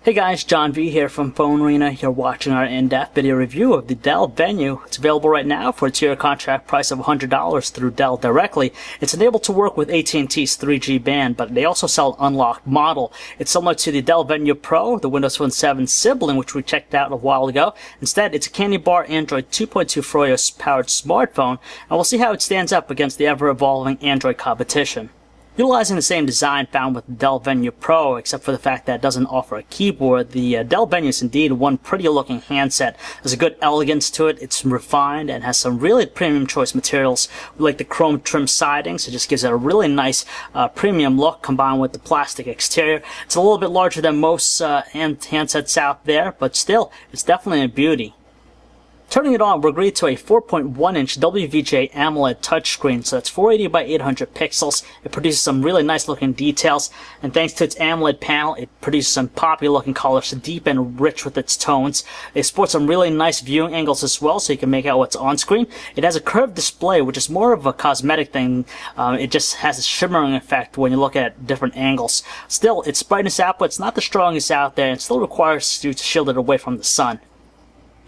Hey guys, John V here from PhoneArena. You're watching our in-depth video review of the Dell Venue. It's available right now for a tier contract price of $100 through Dell directly. It's enabled to work with AT&T's 3G band, but they also sell an unlocked model. It's similar to the Dell Venue Pro, the Windows Phone 7 sibling, which we checked out a while ago. Instead, it's a candy bar Android 2.2 Froyo powered smartphone, and we'll see how it stands up against the ever-evolving Android competition. Utilizing the same design found with the Dell Venue Pro, except for the fact that it doesn't offer a keyboard, the Dell Venue is indeed one pretty looking handset. There's a good elegance to it, it's refined, and has some really premium choice materials. We like the chrome trim sidings, it just gives it a really nice premium look combined with the plastic exterior. It's a little bit larger than most handsets out there, but still, it's definitely a beauty. Turning it on, we're greeted to a 4.1-inch WVGA AMOLED touchscreen, so that's 480 by 800 pixels. It produces some really nice looking details, and thanks to its AMOLED panel, it produces some poppy looking colors, deep and rich with its tones. It sports some really nice viewing angles as well, so you can make out what's on screen. It has a curved display, which is more of a cosmetic thing. It just has a shimmering effect when you look at different angles. Still, its brightness output is not the strongest out there, and still requires you to shield it away from the sun.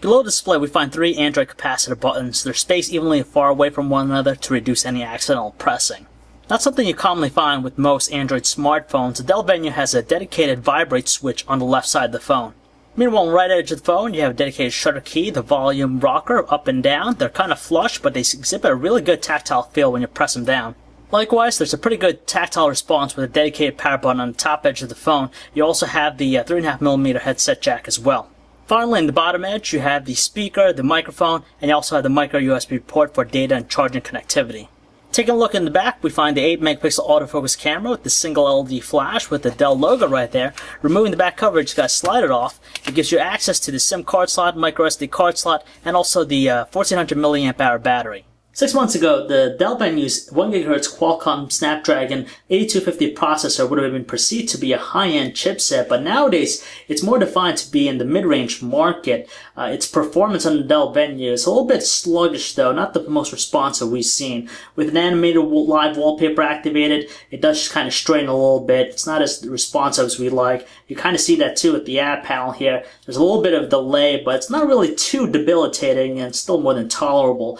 Below the display, we find three Android capacitor buttons. They're spaced evenly far away from one another to reduce any accidental pressing. Not something you commonly find with most Android smartphones. The Dell Venue has a dedicated vibrate switch on the left side of the phone. Meanwhile, on the right edge of the phone, you have a dedicated shutter key, the volume rocker up and down. They're kind of flush, but they exhibit a really good tactile feel when you press them down. Likewise, there's a pretty good tactile response with a dedicated power button on the top edge of the phone. You also have the 3.5mm headset jack as well. Finally, in the bottom edge, you have the speaker, the microphone, and you also have the micro USB port for data and charging connectivity. Taking a look in the back, we find the 8-megapixel autofocus camera with the single LED flash with the Dell logo right there. Removing the back cover, you just gotta slide it off. It gives you access to the SIM card slot, micro SD card slot, and also the 1400 mAh battery. 6 months ago, the Dell Venue's 1GHz Qualcomm Snapdragon 8250 processor would have been perceived to be a high-end chipset, but nowadays it's more defined to be in the mid-range market. Its performance on the Dell Venue is a little bit sluggish though, not the most responsive we've seen. With an animated live wallpaper activated, it does kind of strain a little bit. It's not as responsive as we like. You kind of see that too with the app panel here. There's a little bit of delay, but it's not really too debilitating and it's still more than tolerable.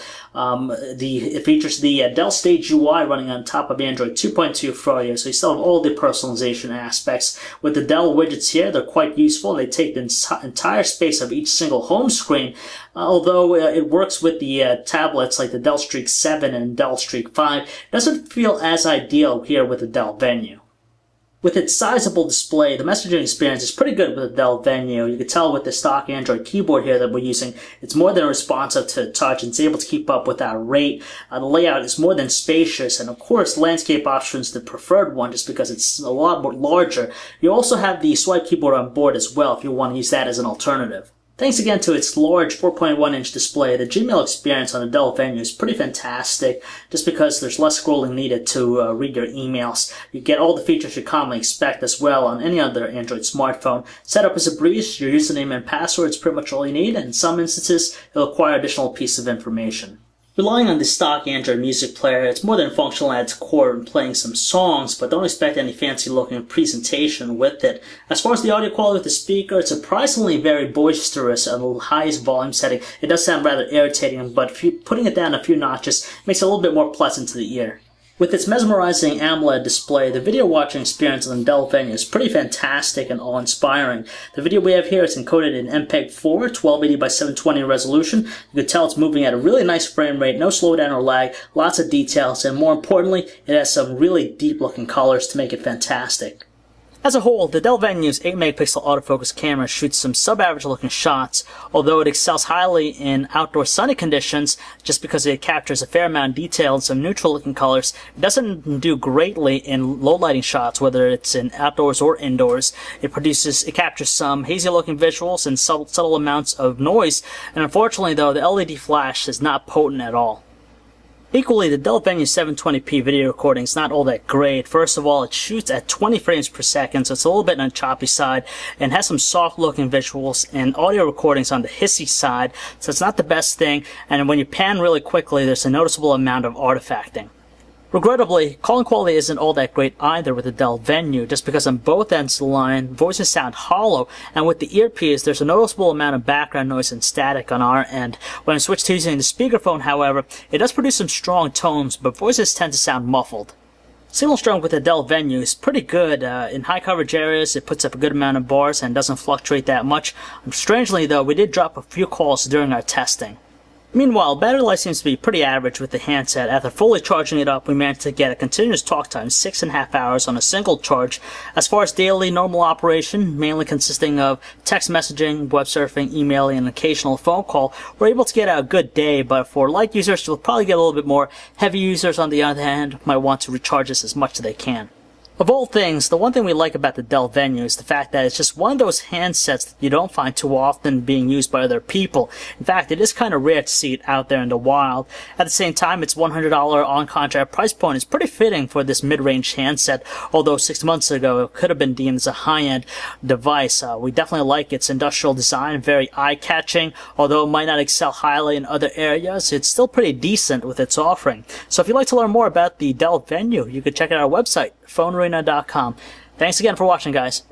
It features the Dell Stage UI running on top of Android 2.2 Froyo, so you still have all the personalization aspects. With the Dell widgets here, they're quite useful. They take the entire space of each single home screen, although it works with the tablets like the Dell Streak 7 and Dell Streak 5. It doesn't feel as ideal here with the Dell Venue. With its sizable display, the messaging experience is pretty good with the Dell Venue. You can tell with the stock Android keyboard here that we're using, it's more than responsive to touch and it's able to keep up with our rate. The layout is more than spacious, and of course, landscape option is the preferred one just because it's a lot more larger. You also have the swipe keyboard on board as well if you want to use that as an alternative. Thanks again to its large 4.1-inch display, the Gmail experience on the Dell Venue is pretty fantastic just because there's less scrolling needed to read your emails. You get all the features you commonly expect as well on any other Android smartphone. Setup is a breeze, your username and password is pretty much all you need, and in some instances, it'll require additional piece of information. Relying on the stock Android music player, it's more than functional at its core in playing some songs, but don't expect any fancy looking presentation with it. As far as the audio quality of the speaker, it's surprisingly very boisterous at the highest volume setting. It does sound rather irritating, but putting it down a few notches makes it a little bit more pleasant to the ear. With its mesmerizing AMOLED display, the video watching experience on the Dell Venue is pretty fantastic and awe-inspiring. The video we have here is encoded in MPEG-4, 1280 by 720 resolution. You can tell it's moving at a really nice frame rate, no slowdown or lag, lots of details, and more importantly, it has some really deep-looking colors to make it fantastic. As a whole, the Dell Venue's 8-megapixel autofocus camera shoots some sub-average looking shots, although it excels highly in outdoor sunny conditions just because it captures a fair amount of detail and some neutral looking colors. It doesn't do greatly in low lighting shots, whether it's in outdoors or indoors. It captures some hazy looking visuals and subtle amounts of noise, and unfortunately though, the LED flash is not potent at all. Equally, the Dell Venue 720p video recording is not all that great. First of all, it shoots at 20 frames per second, so it's a little bit on the choppy side, and has some soft-looking visuals and audio recordings on the hissy side, so it's not the best thing, and when you pan really quickly, there's a noticeable amount of artifacting. Regrettably, calling quality isn't all that great either with the Dell Venue, just because on both ends of the line, voices sound hollow, and with the earpiece, there's a noticeable amount of background noise and static on our end. When I switch to using the speakerphone, however, it does produce some strong tones, but voices tend to sound muffled. Signal strength with the Dell Venue is pretty good. In high coverage areas, it puts up a good amount of bars and doesn't fluctuate that much. Strangely though, we did drop a few calls during our testing. Meanwhile, battery life seems to be pretty average with the handset. After fully charging it up, we managed to get a continuous talk time, 6.5 hours on a single charge. As far as daily normal operation, mainly consisting of text messaging, web surfing, emailing, and an occasional phone call, we're able to get a good day, but for light users, you'll probably get a little bit more. Heavy users, on the other hand, might want to recharge this as much as they can. Of all things, the one thing we like about the Dell Venue is the fact that it's just one of those handsets that you don't find too often being used by other people. In fact, it is kind of rare to see it out there in the wild. At the same time, its $100 on-contract price point is pretty fitting for this mid-range handset, although 6 months ago it could have been deemed as a high-end device. We definitely like its industrial design, very eye-catching. Although it might not excel highly in other areas, it's still pretty decent with its offering. So if you'd like to learn more about the Dell Venue, you could check out our website, PhoneArena.com. Thanks again for watching, guys.